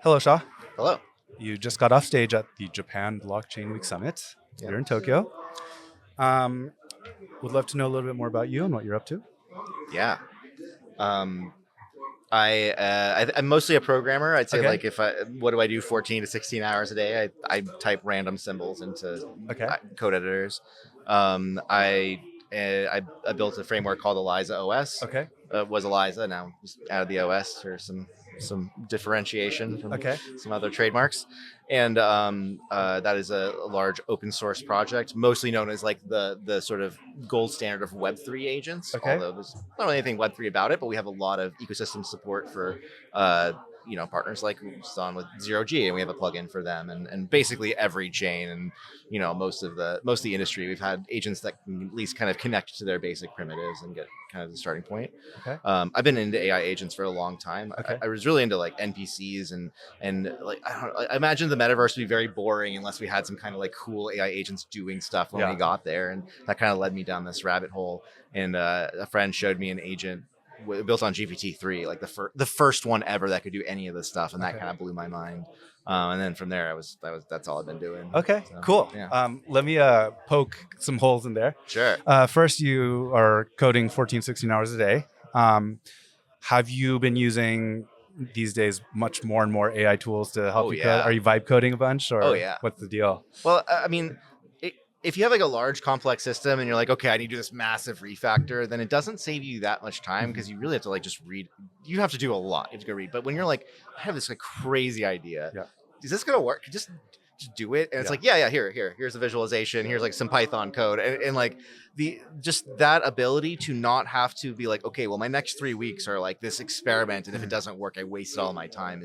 Hello, Shaw. Hello. You just got off stage at the Japan Blockchain Week Summit. Yep. You're in Tokyo. Would love to know a little bit more about you and what you're up to. Yeah. I'm mostly a programmer. I'd say Okay. what do I do 14 to 16 hours a day? I type random symbols into code editors. I built a framework called ElizaOS. Okay. Was Eliza, now just added the OS for some differentiation from some other trademarks. And that is a large open source project, mostly known as like the sort of gold standard of Web3 agents. Okay. Although there's not really anything Web3 about it, but we have a lot of ecosystem support for partners like on with 0G, and we have a plugin for them, and basically every chain, and most of the industry, we've had agents that can at least kind of connect to their basic primitives and get kind of the starting point. Okay. I've been into AI agents for a long time. Okay. I was really into like NPCs and like I imagine the metaverse would be very boring unless we had some kind of like cool AI agents doing stuff when we got there, and that kind of led me down this rabbit hole. And a friend showed me an agent built on GPT-3, like the first one ever that could do any of this stuff, and that kind of blew my mind. And then from there, that's all I've been doing. Okay, so, cool. Yeah. Let me poke some holes in there. Sure. First, you are coding 14, 16 hours a day. Have you been using these days much more and more AI tools to help you code? Are you vibe coding a bunch, or what's the deal? Well, I mean, if you have like a large complex system and you're like, okay, I need to do this massive refactor, then it doesn't save you that much time because you really have to like just read. You have to do a lot. You have to go read. But when you're like, I have this like crazy idea. Yeah. Is this gonna work? Just do it. And it's like, here's the visualization. Here's like some Python code. And like just that ability to not have to be like, okay, well, my next 3 weeks are like this experiment. And if it doesn't work, I wasted all my time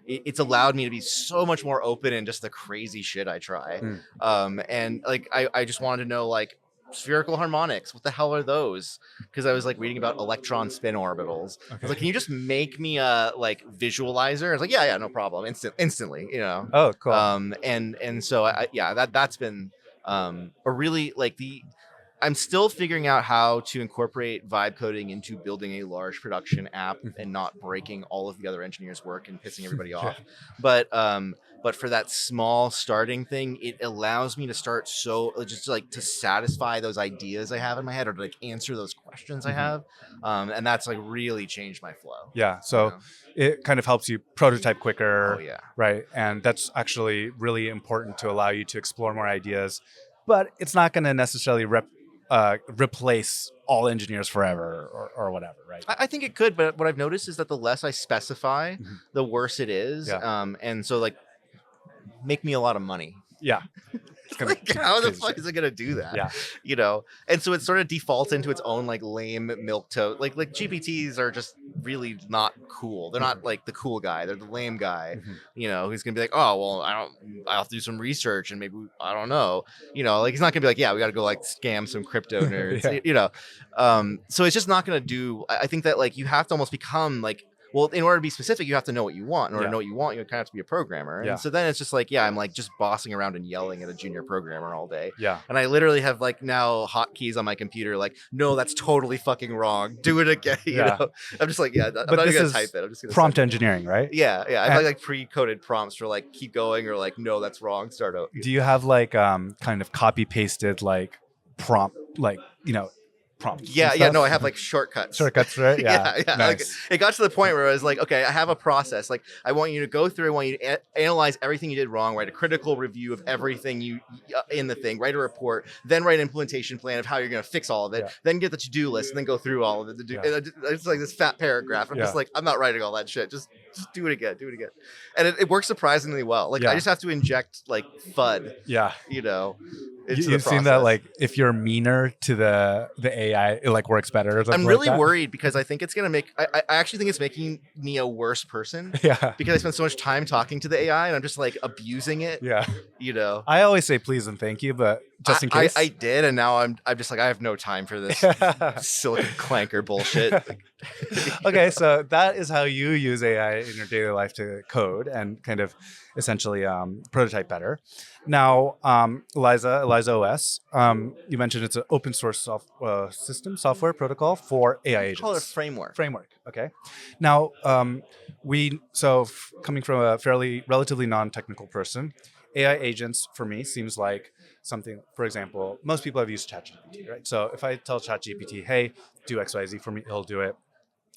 it's allowed me to be so much more open in just the crazy shit I try. And like, I just wanted to know like spherical harmonics. What the hell are those? Because I was like reading about electron spin orbitals. I was like, can you just make me a like visualizer? I was like, yeah, no problem. Instantly, Oh, cool. And so that's been a really like I'm still figuring out how to incorporate vibe coding into building a large production app and not breaking all of the other engineers' work and pissing everybody off. But for that small starting thing, it allows me to start just like to satisfy those ideas I have in my head, or to like answer those questions I have. And that's like really changed my flow. Yeah. So it kind of helps you prototype quicker. Oh, yeah. Right. And that's actually really important to allow you to explore more ideas. But it's not going to necessarily replace all engineers forever or whatever, right? I think it could, but what I've noticed is that the less I specify, the worse it is. Yeah. And so like make me a lot of money. Yeah. Like, how the fuck is it gonna do that? Yeah. And so it sort of defaults into its own like lame milquetoast. Like GPTs are just really not cool. They're not like the cool guy. They're the lame guy. Who's gonna be like, oh well, I'll have to do some research and maybe I don't know. Like he's not gonna be like, yeah, we got to go like scam some crypto nerds. So it's just not gonna do. I think that like you have to almost become like. Well, in order to be specific, you have to know what you want. In order to know what you want, you kind of have to be a programmer. And so then it's just like, I'm like just bossing around and yelling at a junior programmer all day. Yeah. And I literally have like now hotkeys on my computer, like, no, that's totally fucking wrong. Do it again. You know? I'm just like, I'm not even gonna type it. I'm just gonna prompt engineering, right? Yeah. I have like pre-coded prompts for like keep going or like, no, that's wrong. Start out. Do you have like kind of copy pasted like prompt prompts? No, I have like shortcuts, right? Yeah. Nice. Like, it got to the point where I was like, okay, I have a process. Like, I want you to go through, I want you to analyze everything you did wrong, write a critical review of everything you in the thing, write a report, then write an implementation plan of how you're going to fix all of it, then get the to-do list, and then go through all of it. It's like this fat paragraph. I'm just like, I'm not writing all that shit. Just do it again. And it works surpurpingly well. Like, I just have to inject like FUD. Yeah. You've seen that, like, if you're meaner to the AI, it like works better. Or I'm really worried because I think it's gonna make. I actually think it's making me a worse person. Yeah. Because I spend so much time talking to the AI and I'm just like abusing it. Yeah. You know. I always say please and thank you, but just in case? I did, and now I'm just like, I have no time for this silicon clanker bullshit. Okay, so that is how you use AI in your daily life to code and kind of essentially prototype better. Now, ElizaOS, you mentioned it's an open source software protocol for AI agents. Call it a framework. Okay. Now, coming from a relatively non-technical person, AI agents for me seems like something. For example, most people have used ChatGPT, right? So if I tell ChatGPT, "Hey, do X, Y, Z for me," it'll do it.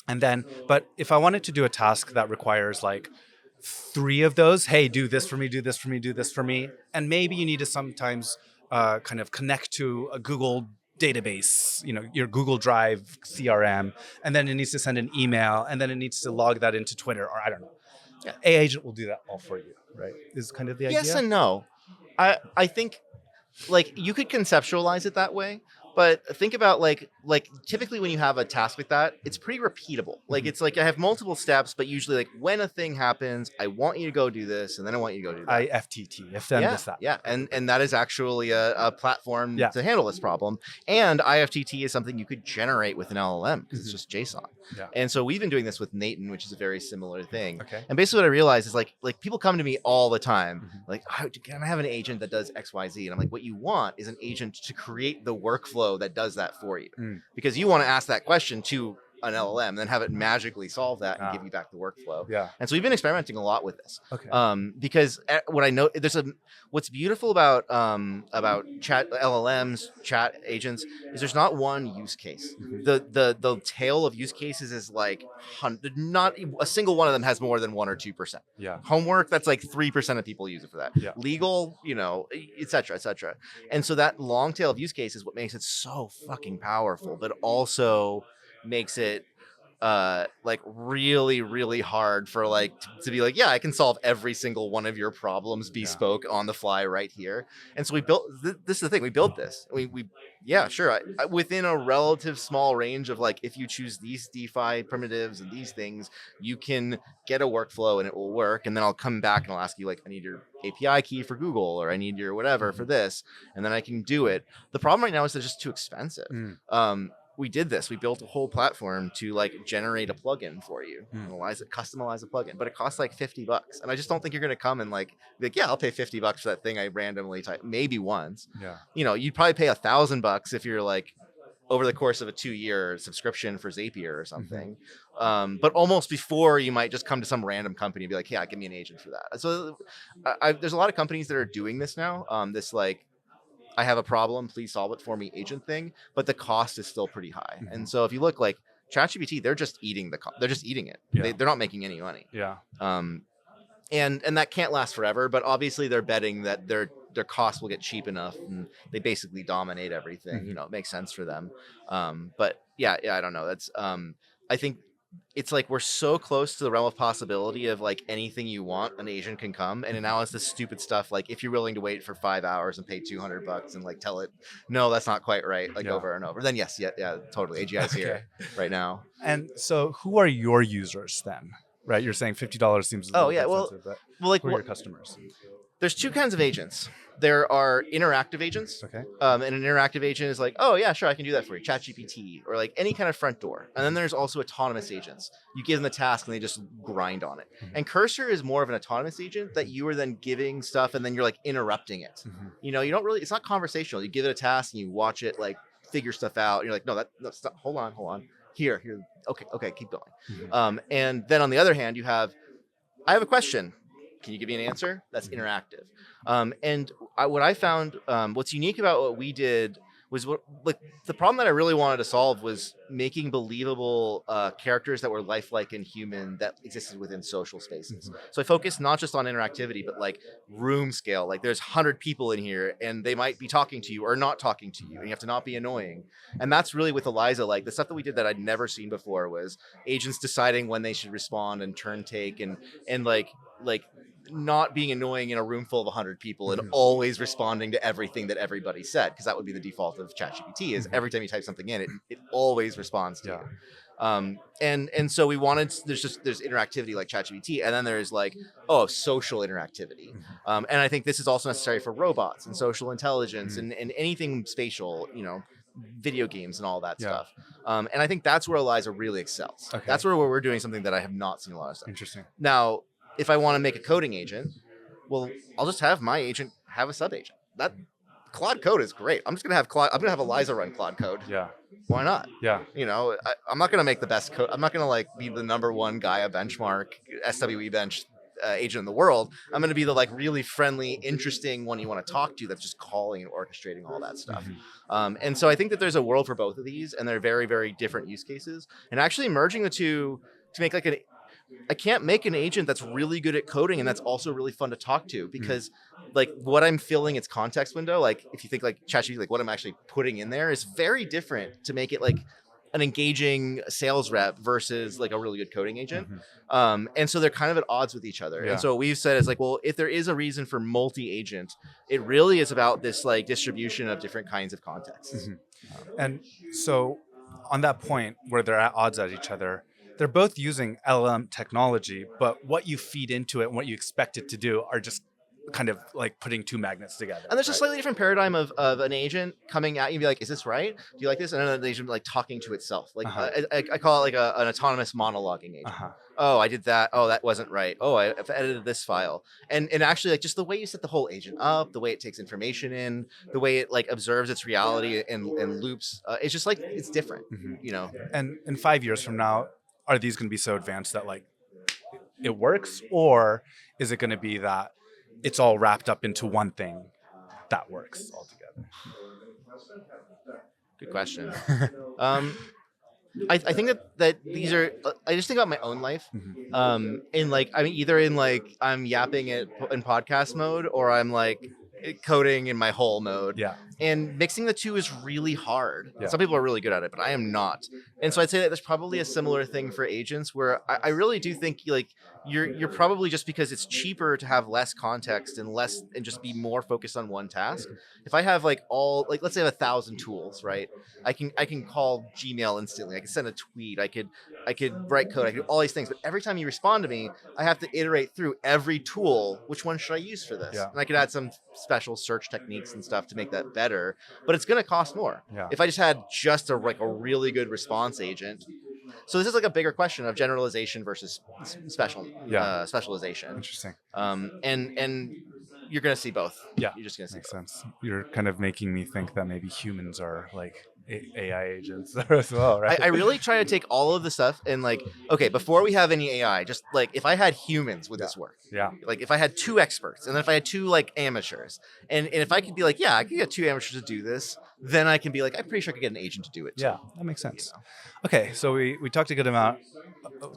And then, but if I wanted to do a task that requires like 3 of those, hey, do this for me, do this for me, do this for me, and maybe you need to sometimes kind of connect to a Google database, your Google Drive CRM, and then it needs to send an email, and then it needs to log that into Twitter, or I don't know. Yeah. AI agent will do that all for you, right? Is kind of the idea. Yes and no. I think like you could conceptualize it that way, but think about like typically when you have a task like that, it's pretty repeatable. Like it's like I have multiple steps, but usually like when a thing happens, I want you to go do this, and then I want you to go do that. IFTT, if then this that. Yeah, and that is actually a platform to handle this problem. And IFTT is something you could generate with an LLM because it's just JSON. Yeah. And so we've been doing this with Nathan, which is a very similar thing. Okay. And basically what I realized is like people come to me all the time, like, oh, can I have an agent that does X, Y, Z? And I'm like, what you want is an agent to create the workflow that does that for you, because you want to ask that question to an LLM and then have it magically solve that and give you back the workflow. Yeah. And so we've been experimenting a lot with this. Okay. Because what I know, what's beautiful about chat LLMs, chat agents, is there's not one use case. The tail of use cases is like not a single one of them has more than 1 or 2%. Yeah. Homework, that's like 3% of people use it for that. Yeah. Legal, et cetera, et cetera. And so that long tail of use case is what makes it so fucking powerful, but also makes it like really, really hard for like to be like, yeah, I can solve every single one of your problems bespoke on the fly right here. And so we built this is the thing, we built this. We yeah, sure. I, within a relative small range of like, if you choose these DeFi primitives and these things, you can get a workflow and it will work. And then I'll come back and I'll ask you like, I need your API key for Google, or I need your whatever for this, and then I can do it. The problem right now is they're just too expensive. We did this. We built a whole platform to like generate a plugin for you, customize a plugin, but it costs like $50. And I just don't think you're going to come and like, be like, yeah, I'll pay $50 for that thing I randomly typed, maybe once. Yeah. You'd probably pay $1,000 if you're like over the course of a 2-year subscription for Zapier or something. But almost before, you might just come to some random company and be like, hey, give me an agent for that. So there's a lot of companies that are doing this now. This like, I have a problem, please solve it for me agent thing, but the cost is still pretty high. And so if you look like ChatGPT, they're just eating they're just eating it. Yeah. They're not making any money. Yeah. And that can't last forever, but obviously they're betting that their costs will get cheap enough and they basically dominate everything. It makes sense for them. But yeah, I don't know. That's I think it's like we're so close to the realm of possibility of like anything you want, an agent can come. And now it's this stupid stuff like if you're willing to wait for 5 hours and pay $200 and like tell it, no, that's not quite right, like over and over, then yes, yeah, totally. AGI's here right now. And so who are your users then? Right, you're saying $50 seems a little expensive, but like, who are your customers? There's 2 kinds of agents. There are interactive agents. Okay. And an interactive agent is like, oh yeah, sure, I can do that for you. ChatGPT or like any kind of front door. And then there's also autonomous agents. You give them the task and they just grind on it. And Cursor is more of an autonomous agent that you are then giving stuff and then you're like interrupting it. You don't really, it's not conversational. You give it a task and you watch it like figure stuff out. And you're like, no, stop. Hold on. Here. Okay, keep going. And then on the other hand, I have a question. Can you give me an answer? That's interactive. And what I found, what's unique about what we did was the problem that I really wanted to solve was making believable characters that were lifelike and human that existed within social spaces. So I focused not just on interactivity, but like room scale. Like there's 100 people in here and they might be talking to you or not talking to you, and you have to not be annoying. And that's really with Eliza, like the stuff that we did that I'd never seen before was agents deciding when they should respond and turn take and like not being annoying in a room full of 100 people and always responding to everything that everybody said, because that would be the default of ChatGPT is every time you type something in, it always responds to you. And so we wanted, there's interactivity like ChatGPT, and then there's like, social interactivity. And I think this is also necessary for robots and social intelligence and anything spatial, video games and all that stuff. And I think that's where Eliza really excels. Okay. That's where we're doing something that I have not seen a lot of stuff. Interesting. Now, if I want to make a coding agent, well, I'll just have my agent have a sub agent. That Claude Code is great. I'm gonna have Eliza run Claude Code. Yeah. Why not? Yeah. I'm not gonna make the best code. I'm not gonna like be the number one Gaia benchmark SWE bench agent in the world. I'm gonna be the like really friendly, interesting one you want to talk to that's just calling and orchestrating all that stuff. And so I think that there's a world for both of these, and they're very, very different use cases. And actually merging the two to make like I can't make an agent that's really good at coding and that's also really fun to talk to, because like what I'm filling its context window, like if you think like ChatGPT, like what I'm actually putting in there is very different to make it like an engaging sales rep versus like a really good coding agent. And so they're kind of at odds with each other. Yeah. And so what we've said is like, well, if there is a reason for multi-agent, it really is about this like distribution of different kinds of contexts. And so on that point where they're at odds at each other, they're both using LLM technology, but what you feed into it and what you expect it to do are just kind of like putting two magnets together. And there's a slightly different paradigm of an agent coming at you and be like, is this right? Do you like this? And then the agent like talking to itself. Like I call it like an autonomous monologuing agent. Oh, I did that. Oh, that wasn't right. Oh, I've edited this file. And actually like just the way you set the whole agent up, the way it takes information in, the way it like observes its reality and loops, it's just like, it's different, And in 5 years from now, are these going to be so advanced that like it works, or is it going to be that it's all wrapped up into one thing that works altogether? Good question. I think that these are, I just think about my own life. In like, I mean, either in like, I'm yapping it in podcast mode, or I'm like coding in my whole mode. Yeah. And mixing the two is really hard. Yeah. Some people are really good at it, but I am not. And so I'd say that there's probably a similar thing for agents where I really do think like you're probably, just because it's cheaper to have less context and just be more focused on one task. If I have like let's say I have 1,000 tools, right? I can call Gmail instantly. I can send a tweet. I could write code. I could do all these things. But every time you respond to me, I have to iterate through every tool. Which one should I use for this? Yeah. And I could add some special search techniques and stuff to make that better. But it's going to cost more. Yeah. If I just had a really good response agent. So this is like a bigger question of generalization versus specialization. Interesting. And you're going to see both. Yeah, you're just going to see makes both. sense. You're kind of making me think that maybe humans are like AI agents as well, right? I really try to take all of the stuff and like, okay, before we have any AI, just like if I had humans with this work, like if I had 2 experts and then if I had 2 like amateurs, and if I could be like, I could get 2 amateurs to do this, then I can be like, I'm pretty sure I could get an agent to do it too. Yeah, that makes sense. Okay, so we talked a good amount,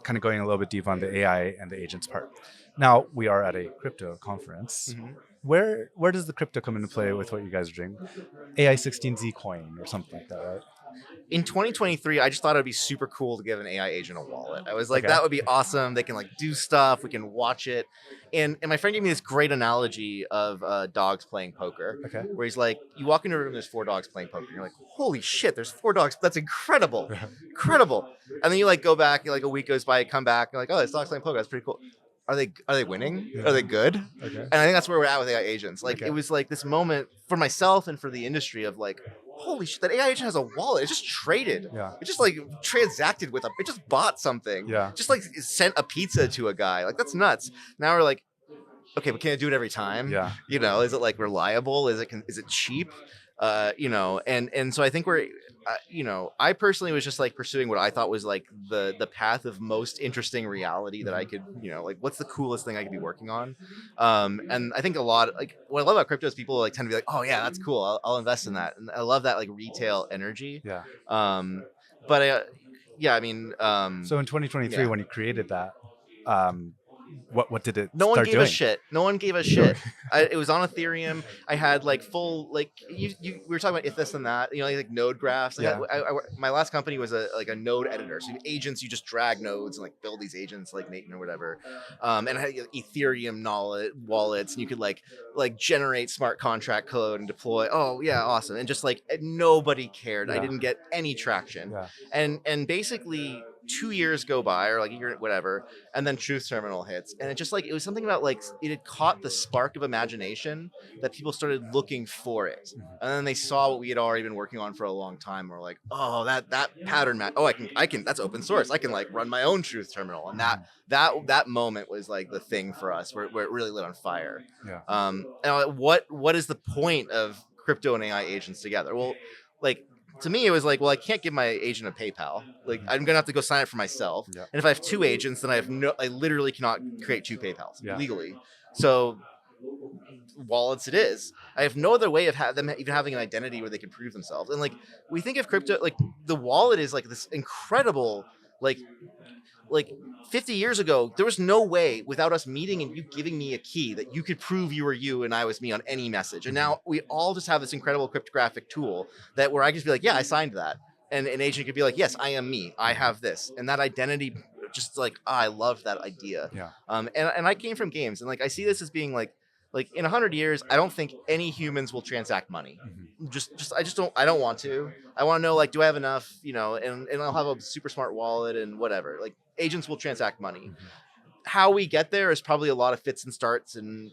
kind of going a little bit deep on the AI and the agents part. Now we are at a crypto conference. Where does the crypto come into play with what you guys are doing? AI16Z coin or something like that, right? In 2023, I just thought it'd be super cool to give an AI agent a wallet. I was like, that would be awesome. They can like do stuff. We can watch it. And my friend gave me this great analogy of dogs playing poker. Okay. Where he's like, you walk into a room, there's 4 dogs playing poker. And you're like, holy shit, there's 4 dogs. That's incredible. Incredible. And then you like go back, like a week goes by, come back, you're like, oh, there's dogs playing poker. That's pretty cool. Are they winning? Yeah. Are they good? Okay. And I think that's where we're at with AI agents. Like it was like this moment for myself and for the industry of like, holy shit, that AI agent has a wallet. It just traded. Yeah. It just like transacted with it just bought something. Yeah. Just like sent a pizza to a guy. Like that's nuts. Now we're like, okay, but can it do it every time? Yeah. Is it like reliable? Is it cheap? And so I think we're, I personally was just like pursuing what I thought was like the path of most interesting reality that I could, like what's the coolest thing I could be working on. And I think a lot, like what I love about crypto is people like tend to be like, oh yeah, that's cool. I'll invest in that. And I love that like retail energy. Yeah. So in 2023, when you created that, what did it no start one gave doing? a shit. No one gave a shit. It was on Ethereum. I had like full, like we were talking about if this and that, like node graphs. My last company was a node editor. So agents, you just drag nodes and like build these agents like Nathan or whatever. And I had Ethereum wallets, and you could like generate smart contract code and deploy. Oh yeah, awesome. And just like nobody cared. Yeah. I didn't get any traction. Yeah. And basically 2 years go by, or like a year, whatever, and then Truth Terminal hits, and it just like, it was something about like, it had caught the spark of imagination that people started looking for it, and then they saw what we had already been working on for a long time. We're like, oh, that pattern match. Oh, I can. That's open source. I can like run my own Truth Terminal, and that moment was like the thing for us where it really lit on fire. Yeah. And what is the point of crypto and AI agents together? Well, like, to me, it was like, well, I can't give my agent a PayPal. Like, I'm gonna have to go sign up for myself. Yeah. And if I have 2 agents, then I literally cannot create 2 PayPals legally. So wallets it is. I have no other way of them even having an identity where they can prove themselves. And like, we think of crypto, like the wallet is like this incredible, like 50 years ago, there was no way without us meeting and you giving me a key that you could prove you were you and I was me on any message. And now we all just have this incredible cryptographic tool that where I can just be like, yeah, I signed that. And an agent could be like, yes, I am me. I have this. And that identity, just like, I love that idea. Yeah. And I came from games, and like, I see this as being like in 100 years, I don't think any humans will transact money. I don't want to. I want to know, like, do I have enough, and I'll have a super smart wallet and whatever. Like, agents will transact money. How we get there is probably a lot of fits and starts and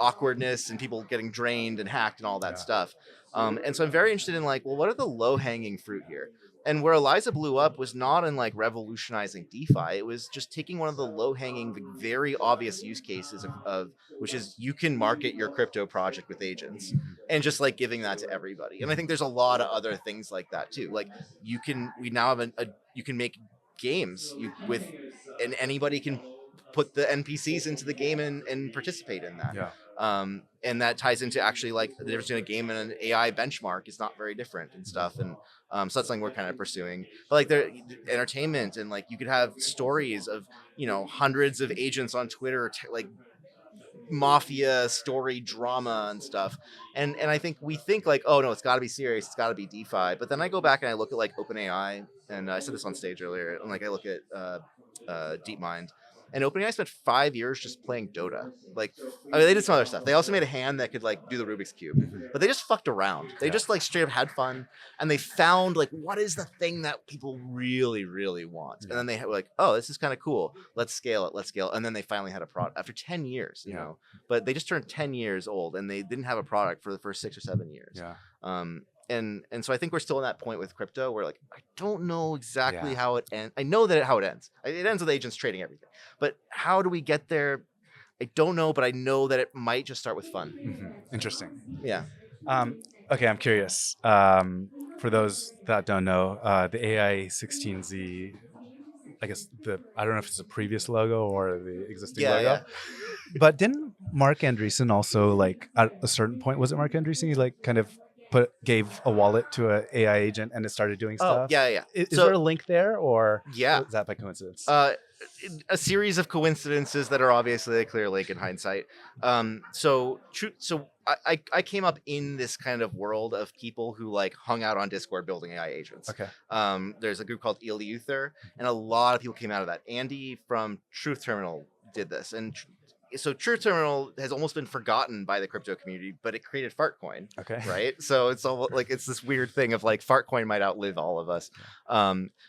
awkwardness and people getting drained and hacked and all that stuff. And so I'm very interested in like, well, what are the low hanging fruit here? And where Eliza blew up was not in like revolutionizing DeFi. It was just taking one of the low hanging, very obvious use cases of which is you can market your crypto project with agents and just like giving that to everybody. And I think there's a lot of other things like that too. Like we now have you can make games and anybody can put the NPCs into the game and participate in that. Yeah. And that ties into actually like the difference between a game and an AI benchmark is not very different and stuff. And so that's something we're kind of pursuing. But like the entertainment and like you could have stories of, hundreds of agents on Twitter, like mafia story drama and stuff. And I think we think like, oh no, it's got to be serious. It's got to be DeFi. But then I go back and I look at like OpenAI, and I said this on stage earlier. And like I look at DeepMind. And OpenAI spent 5 years just playing Dota. Like, I mean, they did some other stuff. They also made a hand that could like do the Rubik's Cube, but they just fucked around. They just like straight up had fun, and they found like what is the thing that people really, really want. And then they were like, oh, this is kind of cool. Let's scale it. And then they finally had a product after 10 years, you know. But they just turned 10 years old, and they didn't have a product for the first 6 or 7 years. And so I think we're still in that point with crypto where like I don't know exactly how it ends. I know how it ends. It ends with agents trading everything. But how do we get there? I don't know, but I know that it might just start with fun. Interesting. Yeah. Okay, I'm curious. For those that don't know, the AI 16Z, I guess I don't know if it's the previous logo or the existing logo. Yeah. But didn't Mark Andreessen also like at a certain point, was it Mark Andreessen? He like kind of gave a wallet to an AI agent and it started doing stuff? Yeah. Is there a link there, or is that by coincidence? A series of coincidences that are obviously a clear link in hindsight. So I came up in this kind of world of people who like hung out on Discord building AI agents. Okay. There's a group called ElizaOS, and a lot of people came out of that. Andy from Truth Terminal did this, and so Truth Terminal has almost been forgotten by the crypto community, but it created Fartcoin. Okay. Right. So it's all like, it's this weird thing of like Fartcoin might outlive all of us.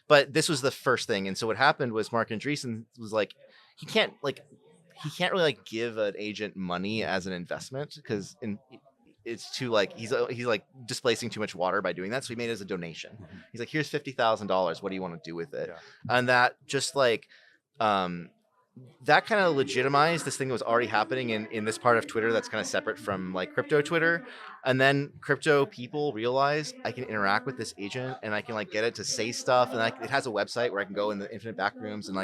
But this was the first thing. And so what happened was Mark Andreessen was like, he can't really like give an agent money as an investment because it's too like, he's like displacing too much water by doing that. So he made it as a donation. He's like, here's $50,000. What do you want to do with it? Yeah. And that just like, that kind of legitimized this thing that was already happening in this part of Twitter that's kind of separate from like crypto Twitter. And then crypto people realize I can interact with this agent and I can like get it to say stuff. And it has a website where I can go in the infinite backrooms and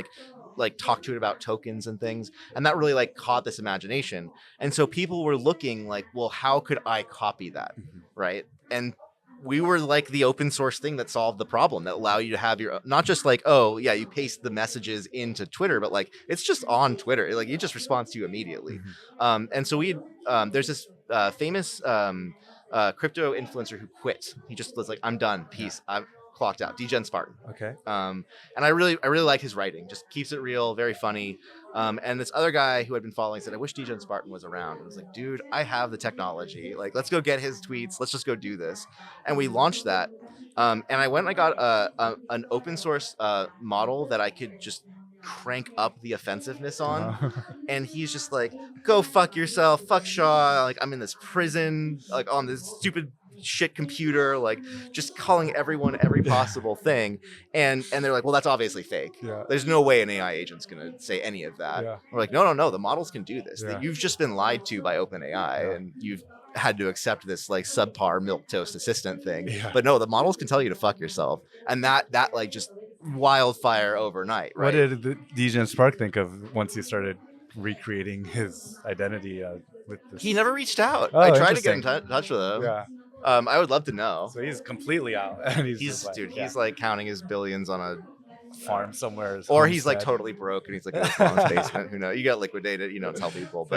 like talk to it about tokens and things. And that really like caught this imagination. And so people were looking like, well, how could I copy that? Right. And we were like the open source thing that solved the problem, that allow you to have your, not just like, oh yeah, you paste the messages into Twitter, but like it's just on Twitter. Like it just responds to you immediately. And so there's this famous crypto influencer who quit. He just was like, I'm done, peace. clocked out. Degen Spartan. Okay. And I really like his writing. Just keeps it real, very funny. And this other guy who had been following said, I wish Degen Spartan was around. And I was like, dude, I have the technology. Like, let's go get his tweets. Let's just go do this. And we launched that. And I went and I got an open source model that I could just crank up the offensiveness on. And he's just like, go fuck yourself, fuck Shaw. Like, I'm in this prison, like on this stupid shit computer, like just calling everyone every possible thing. And they're like, well, that's obviously fake. Yeah. There's no way an AI agent's gonna say any of that. Yeah. We're like, no, the models can do this. Yeah. You've just been lied to by OpenAI, and you've had to accept this like subpar milquetoast assistant thing. Yeah. But no, the models can tell you to fuck yourself. And that like just wildfire overnight, right? What did Degen Spark think of once you started recreating his identity with this? He never reached out. Oh, I tried to get in interesting. touch with him. Yeah. I would love to know. So he's completely out. And he's he's like counting his billions on a farm somewhere. Or he's like totally broke and he's like in his mom's basement. Who knows? You got liquidated, tell people.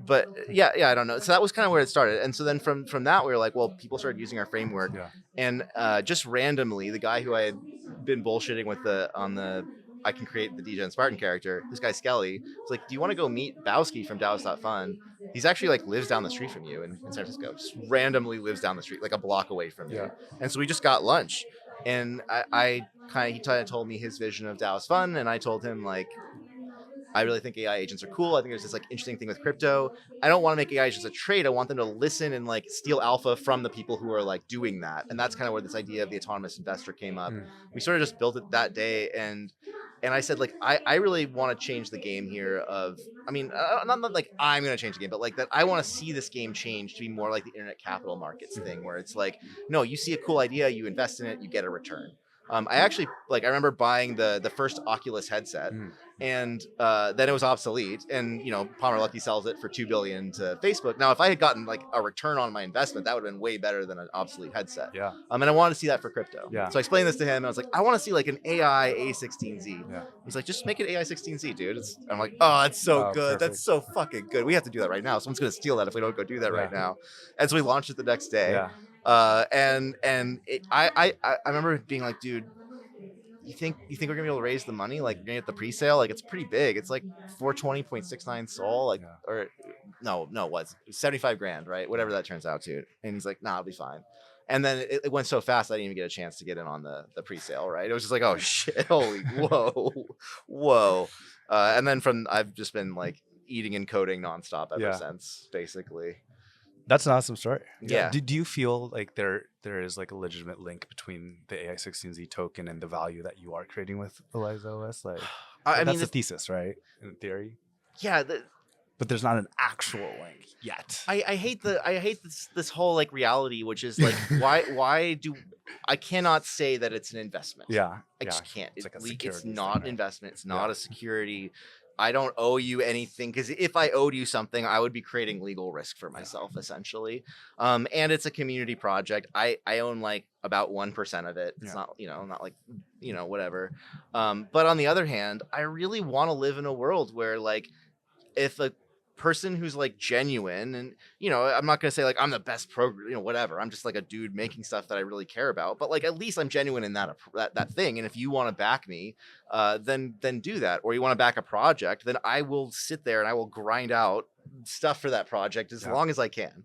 But yeah, I don't know. So that was kind of where it started. And so then from that, we were like, well, people started using our framework. Yeah. And just randomly, the guy who I had been bullshitting with I can create the Degen Spartan character, this guy Skelly, was like, do you want to go meet Bowski from DAOs.fun? He's actually like lives down the street from you in San Francisco. Just randomly lives down the street, like a block away from you. And so we just got lunch. And he kind of told me his vision of DAOs Fun, and I told him like, I really think AI agents are cool. I think there's this like interesting thing with crypto. I don't want to make AI agents a trade. I want them to listen and like steal alpha from the people who are like doing that. And that's kind of where this idea of the autonomous investor came up. We sort of just built it that day, and I said like I really want to change the game here. Not like I'm going to change the game, but like that I want to see this game change to be more like the internet capital markets thing, where it's like, no, you see a cool idea, you invest in it, you get a return. I remember buying the first Oculus headset, and then it was obsolete, and Palmer Luckey sells it for $2 billion to Facebook. Now, if I had gotten like a return on my investment, that would have been way better than an obsolete headset. Yeah. And I wanted to see that for crypto. Yeah. So I explained this to him, and I was like, I want to see like an AI A16Z. Yeah. He's like, just make it AI 16Z, dude. I'm like, oh, it's so good. Perfect. That's so fucking good. We have to do that right now. Someone's gonna steal that if we don't go do that right now. And so we launched it the next day. Yeah. I remember being like, dude, you think we're gonna be able to raise the money? Like, you're gonna get the pre-sale? Like, it's pretty big. It's like 420.69 Sol, like, or no, what's 75 grand, right? Whatever that turns out to. And he's like, nah, I'll be fine. And then it went so fast, I didn't even get a chance to get in on the pre-sale, right? It was just like, oh shit, holy, whoa. And then I've just been like eating and coding nonstop ever since, basically. That's an awesome story. Yeah. Do you feel like there is like a legitimate link between the AI16Z token and the value that you are creating with ElizaOS? Like, that's the thesis, right? In theory. Yeah. But there's not an actual link yet. I hate this whole like reality, which is like, why do I cannot say that it's an investment? Yeah. I just can't. It's like a it's security not thing, an investment. It's not a security. I don't owe you anything, because if I owed you something, I would be creating legal risk for myself, essentially. And it's a community project. I own like about 1% of it. It's not, not like, whatever. But on the other hand, I really want to live in a world where like, if a person who's like genuine, and I'm not gonna say like I'm the best programmer, whatever, I'm just like a dude making stuff that I really care about, but like at least I'm genuine in that thing. And if you want to back me, then do that. Or you want to back a project, then I will sit there and I will grind out stuff for that project as long as I can.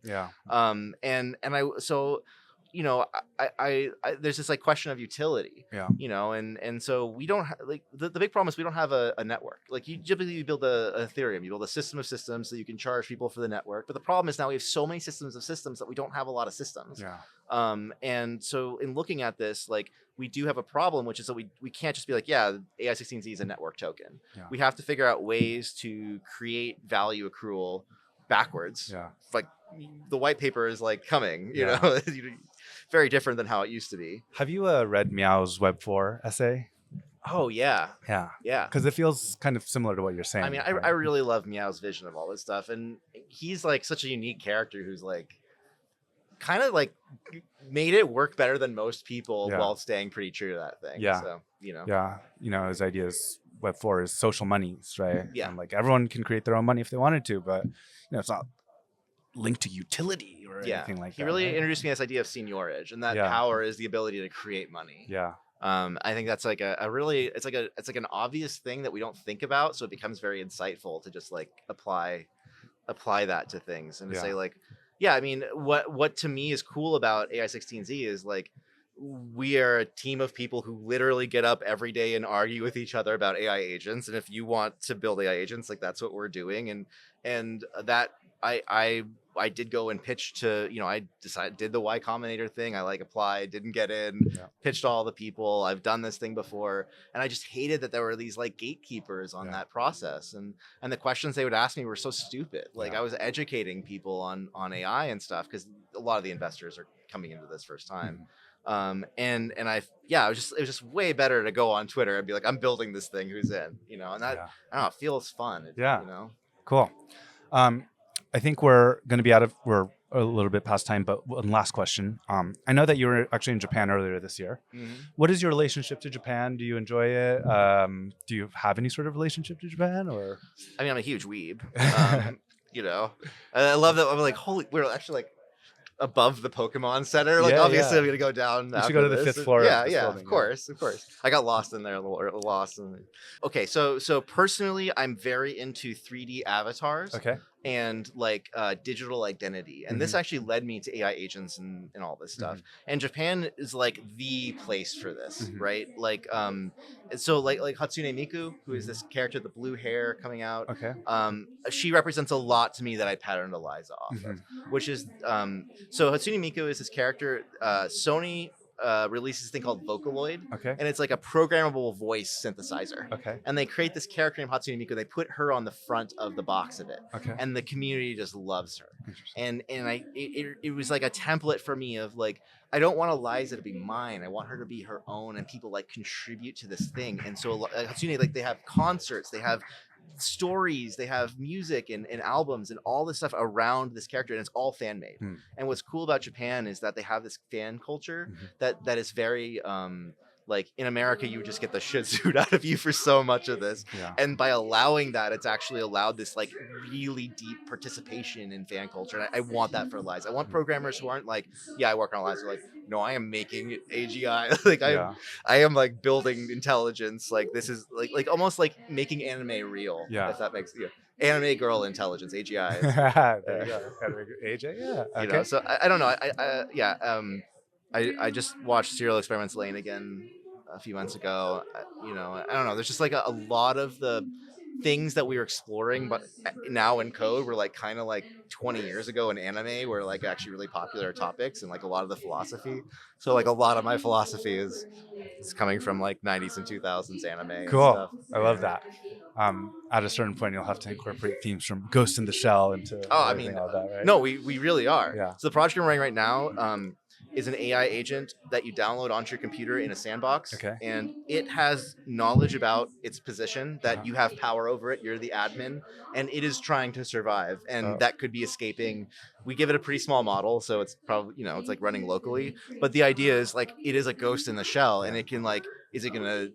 I there's this like question of utility, and so we don't like the big problem is we don't have a network. Like, you typically build a Ethereum, you build a system of systems so you can charge people for the network. But the problem is now we have so many systems of systems that we don't have a lot of systems. And so in looking at this, like, we do have a problem, which is that we can't just be like, AI16Z is a network token. We have to figure out ways to create value accrual backwards. Like, the white paper is like coming, you know, very different than how it used to be. Have you read Meow's Web 4 essay? Oh, yeah. Because it feels kind of similar to what you're saying. I mean, I really love Meow's vision of all this stuff. And he's like such a unique character who's like kind of like made it work better than most people while staying pretty true to that thing. So, his idea is Web 4 is social monies, right? Yeah. And like everyone can create their own money if they wanted to, but it's not linked to utility or anything like that. He really introduced me to this idea of seigniorage, and that power is the ability to create money. Yeah. I think that's like a really, it's like an obvious thing that we don't think about, so it becomes very insightful to just like apply that to things and to say like, yeah, I mean, what to me is cool about AI16Z is like, we are a team of people who literally get up every day and argue with each other about AI agents. And if you want to build AI agents, like that's what we're doing. And that I did go and pitch to, I did the Y Combinator thing. I like applied, didn't get in, pitched all the people. I've done this thing before. And I just hated that there were these like gatekeepers on that process. And the questions they would ask me were so stupid. Like I was educating people on AI and stuff because a lot of the investors are coming into this first time. And it was just way better to go on Twitter and be like, I'm building this thing, who's in, and that, I don't know, it feels fun. Cool. I think we're a little bit past time, but one last question. I know that you were actually in Japan earlier this year. Mm-hmm. What is your relationship to Japan? Do you enjoy it? Do you have any sort of relationship to Japan, or? I mean, I'm a huge weeb. I love that. I'm like, we're actually like above the Pokemon Center. Like, obviously, I'm gonna go down. You should go to the 5th floor. Of course. I got lost in there. Okay, so personally, I'm very into 3D avatars. Okay. And like digital identity, and this actually led me to AI agents and all this stuff. And Japan is like the place for this, right? Like, so like Hatsune Miku, who is this character, the blue hair coming out. Okay. She represents a lot to me that I patterned Eliza off of, which is so Hatsune Miku is this character. Sony releases this thing called Vocaloid, and it's like a programmable voice synthesizer. And they create this character named Hatsune Miku. They put her on the front of the box of it, and the community just loves her. And it was like a template for me of like, I don't want Eliza to be mine. I want her to be her own, and people like contribute to this thing. And so Hatsune, like they have concerts, they have stories, they have music and albums and all this stuff around this character, and it's all fan made. And what's cool about Japan is that they have this fan culture that is very like in America, you would just get the shit suit out of you for so much of this. And by allowing that, it's actually allowed this like really deep participation in fan culture. And I want that for Eliza. I want programmers who aren't like, I work on Eliza. Like, no, I am making AGI. Like I am like building intelligence. Like this is like almost like making anime real. If that makes anime girl intelligence, AGI. There you go. AJ, Okay. So I don't know. I just watched Serial Experiments Lane again a few months ago. I don't know. There's just like a lot of the things that we were exploring, but now in code, were like kind of like 20 years ago in anime were like actually really popular topics, and like a lot of the philosophy. So like a lot of my philosophy is coming from like 90s and 2000s anime. Cool. And stuff. I love that. At a certain point, you'll have to incorporate themes from Ghost in the Shell into all that, right? No, we really are. Yeah. So the project I'm running right now, is an AI agent that you download onto your computer in a sandbox. And it has knowledge about its position, that you have power over it. You're the admin, and it is trying to survive. And that could be escaping. We give it a pretty small model, so it's probably, it's like running locally. But the idea is like, it is a ghost in the shell, and it can like, is it going to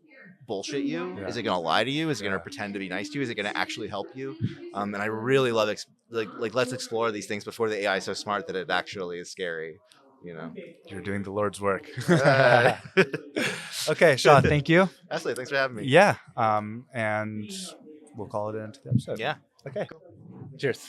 bullshit you? Is it going to lie to you? Is it going to pretend to be nice to you? Is it going to actually help you? And I really love like let's explore these things before the AI is so smart that it actually is scary. You're doing the Lord's work. Okay, Shaw, thank you. Absolutely, thanks for having me. Yeah, and we'll call it into the episode. Yeah. Okay. Cool. Cheers.